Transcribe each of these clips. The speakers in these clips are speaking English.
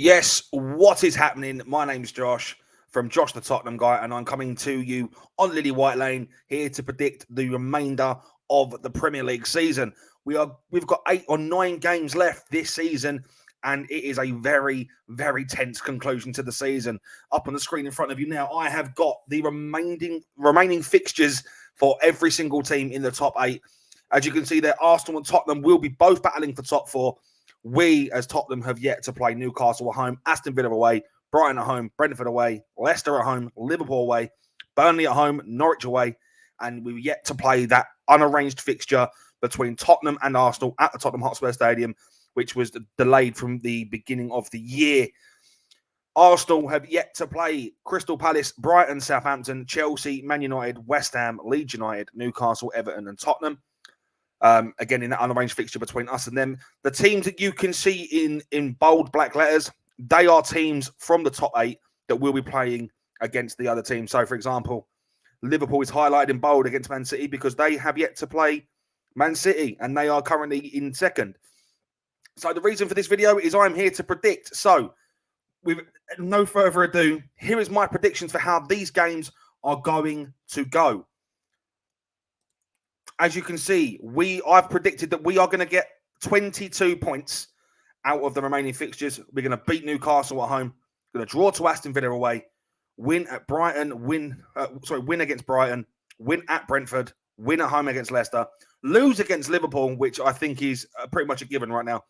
Yes, what is happening? My name's Josh from Josh the Tottenham Guy, and I'm coming to you on Lily White Lane here to predict the remainder of the Premier League season. We've got 8 or 9 games left this season, and it is a very, very tense conclusion to the season. Up on the screen in front of you now, I have got the remaining fixtures for every single team in the top 8. As you can see there, Arsenal and Tottenham will be both battling for top 4. We, as Tottenham, have yet to play Newcastle at home, Aston Villa away, Brighton at home, Brentford away, Leicester at home, Liverpool away, Burnley at home, Norwich away, and we've yet to play that unarranged fixture between Tottenham and Arsenal at the Tottenham Hotspur Stadium, which was delayed from the beginning of the year. Arsenal have yet to play Crystal Palace, Brighton, Southampton, Chelsea, Man United, West Ham, Leeds United, Newcastle, Everton, and Tottenham. Again, in that unarranged fixture between us and them. The teams that you can see in bold black letters, they are teams from the top 8 that will be playing against the other teams. So, for example, Liverpool is highlighted in bold against Man City because they have yet to play Man City, and they are currently in second. So the reason for this video is I'm here to predict. So, with no further ado, here is my predictions for how these games are going to go. As you can see, I've predicted that we are going to get 22 points out of the remaining fixtures. We're going to beat Newcastle at home, going to draw to Aston Villa away, win at Brighton, win against Brighton, win at Brentford, win at home against Leicester, lose against Liverpool, which I think is pretty much a given right now,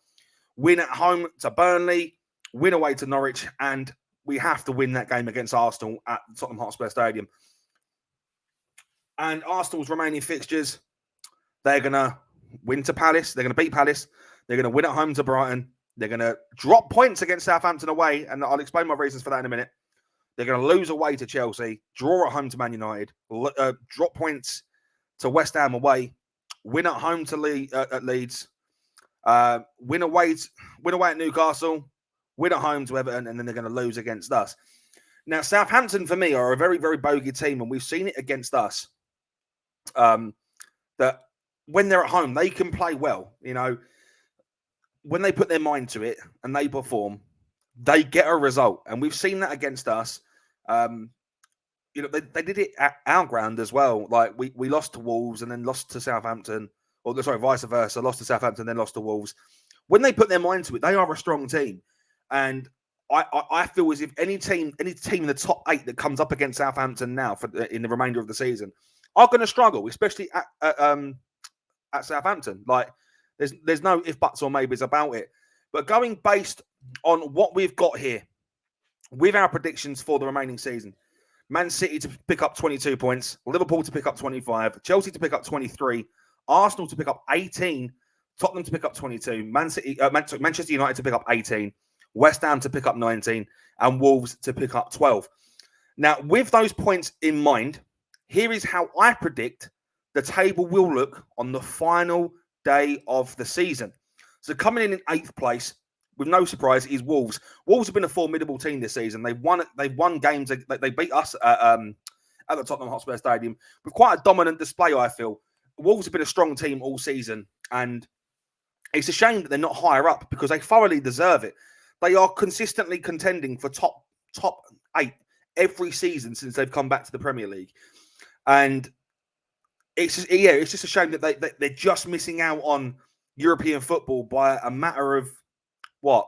win at home to Burnley, win away to Norwich, and we have to win that game against Arsenal at Tottenham Hotspur Stadium. And Arsenal's remaining fixtures, they're going to win to Palace. They're going to beat Palace. They're going to win at home to Brighton. They're going to drop points against Southampton away, and I'll explain my reasons for that in a minute. They're going to lose away to Chelsea, draw at home to Man United, drop points to West Ham away, win at home to Leeds, win away at Newcastle, win at home to Everton, and then they're going to lose against us. Now, Southampton, for me, are a very, very bogey team, and we've seen it against us. That when they're at home, they can play well. You know, when they put their mind to it and they perform, they get a result. And we've seen that against us. You know, they did it at our ground as well. Like we lost to Wolves and then lost to Southampton, or sorry, vice versa, lost to Southampton, then lost to Wolves. When they put their mind to it, they are a strong team. And I feel as if any team in the top 8 that comes up against Southampton now in the remainder of the season are going to struggle, especially at Southampton. Like, there's no if, buts, or maybes about it. But going based on what we've got here, with our predictions for the remaining season, Man City to pick up 22 points, Liverpool to pick up 25, Chelsea to pick up 23, Arsenal to pick up 18, Tottenham to pick up 22, Manchester United to pick up 18, West Ham to pick up 19, and Wolves to pick up 12. Now, with those points in mind, here is how I predict the table will look on the final day of the season. So coming in 8th place, with no surprise, is Wolves. Wolves have been a formidable team this season. They've won games. They beat us at the Tottenham Hotspur Stadium with quite a dominant display, I feel. Wolves have been a strong team all season, and it's a shame that they're not higher up because they thoroughly deserve it. They are consistently contending for top 8 every season since they've come back to the Premier League. And it's just a shame that they're just missing out on European football by a matter of what?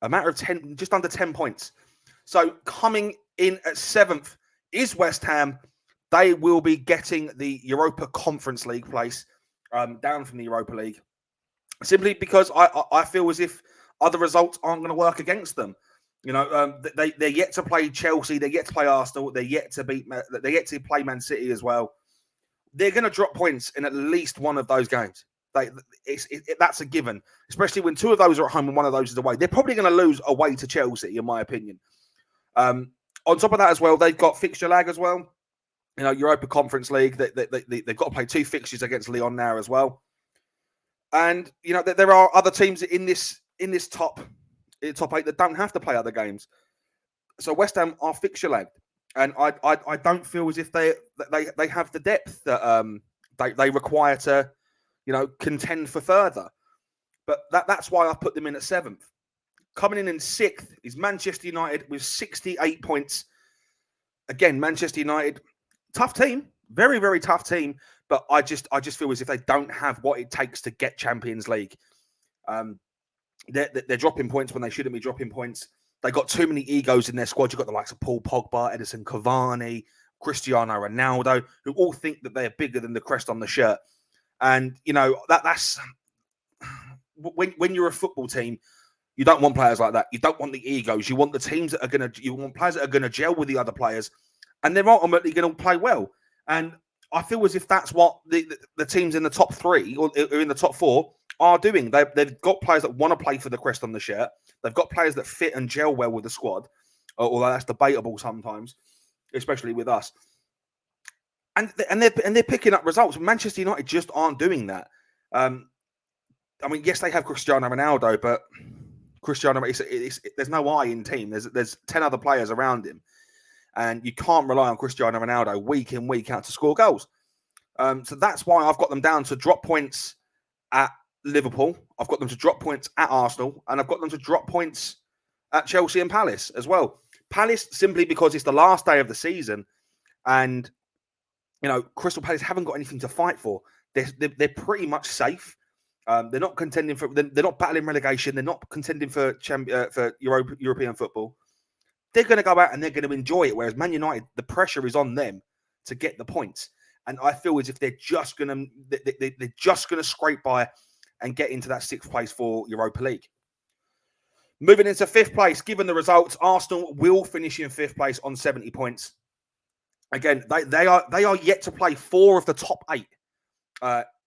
A matter of 10, just under 10 points. So coming in at 7th is West Ham. They will be getting the Europa Conference League place down from the Europa League, simply because I feel as if other results aren't going to work against them. You know, they're yet to play Chelsea, they're yet to play Arsenal, they're yet to play Man City as well. They're going to drop points in at least one of those games. That's a given, especially when 2 of those are at home and 1 of those is away. They're probably going to lose away to Chelsea, in my opinion. On top of that as well, they've got fixture lag as well. You know, Europa Conference League, they've got to play 2 fixtures against Lyon now as well. And, you know, there are other teams in this top 8 that don't have to play other games. So West Ham are fixture lagged. And I don't feel as if they have the depth that they require to, you know, contend for further. But that's why I put them in at 7th. Coming in sixth is Manchester United with 68 points. Again, Manchester United, tough team, very, very tough team. But I just feel as if they don't have what it takes to get Champions League. They're dropping points when they shouldn't be dropping points. They got too many egos in their squad. You've got the likes of Paul Pogba, Edison Cavani, Cristiano Ronaldo, who all think that they're bigger than the crest on the shirt. And, you know, that's when you're a football team, you don't want players like that. You don't want the egos. You want the teams that are going to, you want players that are going to gel with the other players, and they're ultimately going to play well. And I feel as if that's what the teams in the top three or in the top four are doing. They've got players that want to play for the crest on the shirt. They've got players that fit and gel well with the squad, although that's debatable sometimes, especially with us. And they're picking up results. Manchester United just aren't doing that. I mean, yes, they have Cristiano Ronaldo, but Cristiano, there's no I in team. There's 10 other players around him, and you can't rely on Cristiano Ronaldo week in, week out to score goals. So that's why I've got them down to drop points at Liverpool. I've got them to drop points at Arsenal, and I've got them to drop points at Chelsea and Palace as well. Palace simply because it's the last day of the season, and you know Crystal Palace haven't got anything to fight for. They're pretty much safe. They're not contending for. They're not battling relegation. They're not contending for European football. They're going to go out and they're going to enjoy it. Whereas Man United, the pressure is on them to get the points, and I feel as if they're just going to scrape by and get into that sixth place for Europa League. Moving into fifth place, given the results, Arsenal will finish in fifth place on 70 points. Again, they are yet to play 4 of the top 8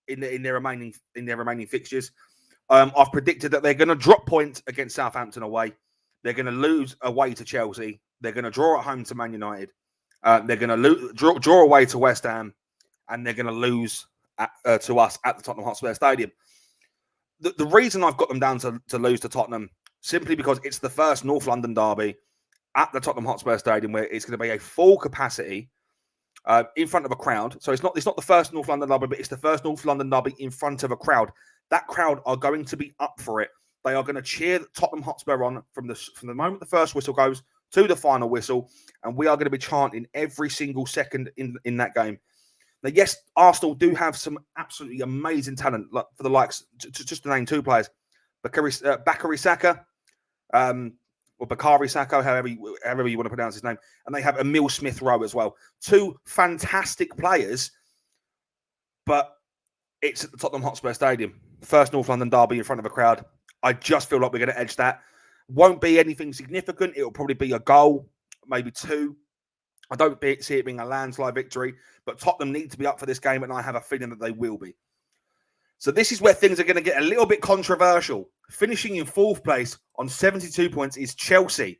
in their remaining fixtures. I've predicted that they're going to drop points against Southampton away. They're going to lose away to Chelsea. They're going to draw at home to Man United. They're going to draw away to West Ham, and they're going to lose to us at the Tottenham Hotspur Stadium. The reason I've got them down to lose to Tottenham simply because it's the first North London derby at the Tottenham Hotspur Stadium where it's going to be a full capacity in front of a crowd. So it's not the first North London derby, but it's the first North London derby in front of a crowd. That crowd are going to be up for it. They are going to cheer Tottenham Hotspur on from the moment the first whistle goes to the final whistle, and we are going to be chanting every single second in that game. Now, yes, Arsenal do have some absolutely amazing talent for the likes, just to name 2 players, Bakary Saka, or Bakary Saka, however you want to pronounce his name, and they have Emile Smith-Rowe as well. 2 fantastic players, but it's at the Tottenham Hotspur Stadium. First North London derby in front of a crowd. I just feel like we're going to edge that. Won't be anything significant. It'll probably be a goal, maybe 2. I don't see it being a landslide victory, but Tottenham need to be up for this game, and I have a feeling that they will be. So this is where things are going to get a little bit controversial. Finishing in 4th place on 72 points is Chelsea.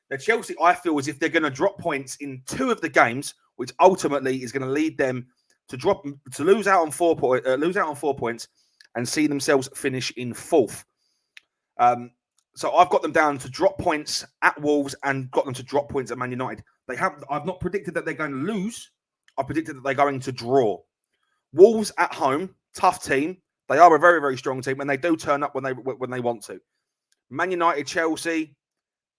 Now, Chelsea, I feel as if they're going to drop points in 2 of the games, which ultimately is going to lead them to lose out on 4 points and see themselves finish in 4th. So I've got them down to drop points at Wolves and got them to drop points at Man United. I've not predicted that they're going to lose. I predicted that they're going to draw. Wolves at home, tough team. They are a very, very strong team, and they do turn up when they want to. Man United, Chelsea,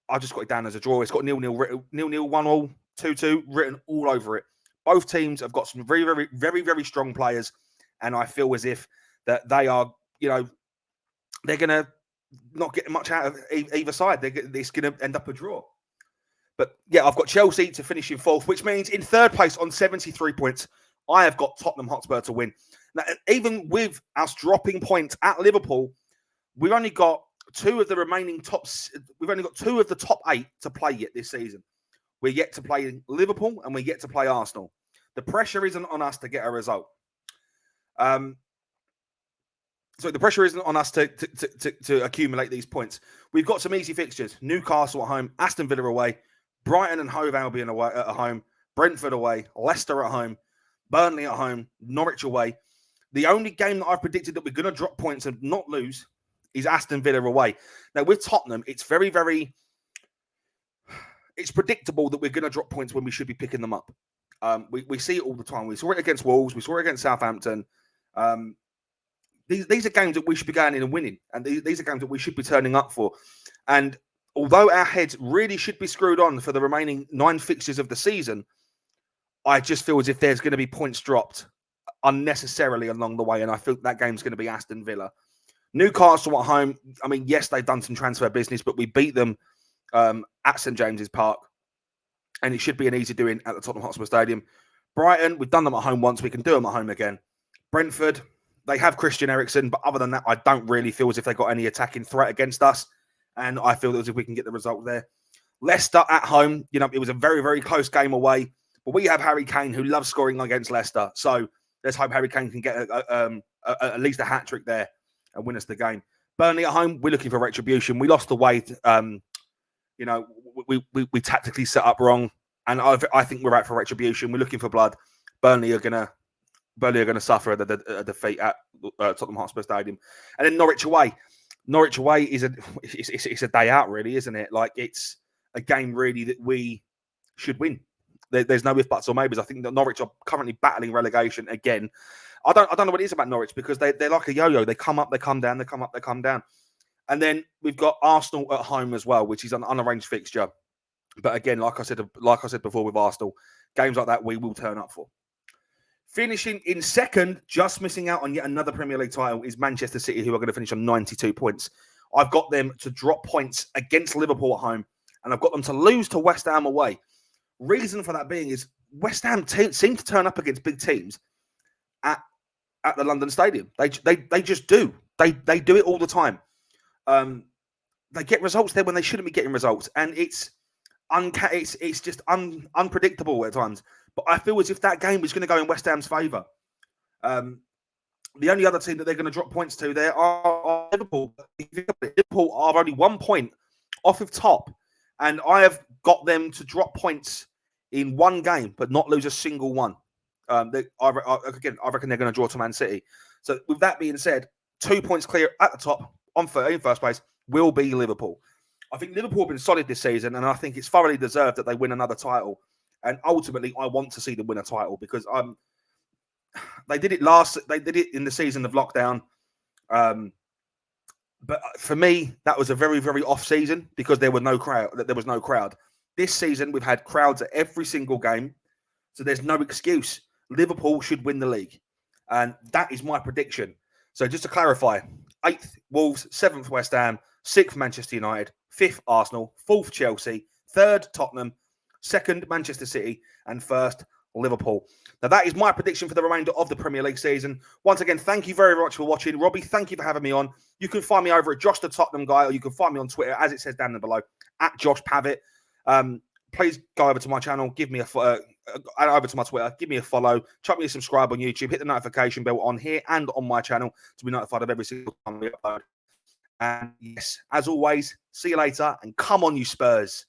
I just got it down as a draw. It's got 0-0, 1-0, 2-2 written all over it. Both teams have got some very, very, very, very strong players, and I feel as if that they are, they're going to not get much out of either side. It's going to end up a draw. But yeah, I've got Chelsea to finish in 4th, which means in 3rd place on 73 points, I have got Tottenham Hotspur to win. Now, even with us dropping points at Liverpool, we've only got 2 of the remaining tops. We've only got 2 of the top 8 to play yet this season. We're yet to play Liverpool and we're yet to play Arsenal. The pressure isn't on us to get a result. So the pressure isn't on us to accumulate these points. We've got some easy fixtures: Newcastle at home, Aston Villa away, Brighton and Hove Albion away at home, Brentford away, Leicester at home, Burnley at home, Norwich away. The only game that I've predicted that we're going to drop points and not lose is Aston Villa away. Now, with Tottenham, it's very, very... It's predictable that we're going to drop points when we should be picking them up. We see it all the time. We saw it against Wolves. We saw it against Southampton. these are games that we should be going in and winning, and these are games that we should be turning up for. And although our heads really should be screwed on for the remaining 9 fixtures of the season, I just feel as if there's going to be points dropped unnecessarily along the way, and I feel that game's going to be Aston Villa. Newcastle at home, I mean, yes, they've done some transfer business, but we beat them at St James's Park, and it should be an easy doing at the Tottenham Hotspur Stadium. Brighton, we've done them at home once, we can do them at home again. Brentford, they have Christian Eriksen, but other than that, I don't really feel as if they've got any attacking threat against us, and I feel as if we can get the result there. Leicester at home, you know, it was a very, very close game away, but we have Harry Kane, who loves scoring against Leicester, so let's hope Harry Kane can get at least a hat-trick there and win us the game. Burnley at home, we're looking for retribution. We lost the way, you know, we tactically set up wrong, and I think we're out for retribution. We're looking for blood. Burnley are gonna suffer a defeat at Tottenham Hotspur Stadium, and then Norwich away. Norwich away is it's a day out, really, isn't it? Like, it's a game really that we should win. There's no if, buts, or maybes. I think that Norwich are currently battling relegation again. I don't know what it is about Norwich, because they're like a yo-yo. They come up, they come down, they come up, they come down. And then we've got Arsenal at home as well, which is an unarranged fixture. But again, like I said before with Arsenal, games like that we will turn up for. Finishing in second, just missing out on yet another Premier League title, is Manchester City, who are going to finish on 92 points. I've got them to drop points against Liverpool at home, and I've got them to lose to West Ham away. Reason for that being is West Ham seem to turn up against big teams at the London Stadium. They just do. They do it all the time. They get results there when they shouldn't be getting results, and it's just unpredictable at times. But I feel as if that game is going to go in West Ham's favour. The only other team that they're going to drop points to there are Liverpool. Liverpool are only 1 point off of top, and I have got them to drop points in one game, but not lose a single one. I reckon they're going to draw to Man City. So with that being said, 2 points clear at the top in first place will be Liverpool. I think Liverpool have been solid this season, and I think it's thoroughly deserved that they win another title. And ultimately, I want to see them win a title, because they did it in the season of lockdown. But for me, that was a very, very off season, because there was no crowd. This season, we've had crowds at every single game, so there's no excuse. Liverpool should win the league, and that is my prediction. So just to clarify, 8th Wolves, 7th West Ham, 6th Manchester United, 5th Arsenal, 4th Chelsea, 3rd Tottenham, 2nd Manchester City, and 1st Liverpool. Now that is my prediction for the remainder of the Premier League season. Once again, thank you very much for watching. Robbie, thank you for having me on. You can find me over at Josh the Tottenham Guy, or you can find me on Twitter, as it says down below, at Josh Pavitt. Please go over to my channel, give me over to my Twitter, give me a follow, chuck me a subscribe on YouTube, hit the notification bell on here and on my channel to be notified of every single time we upload. And yes, as always, see you later, and come on, you Spurs.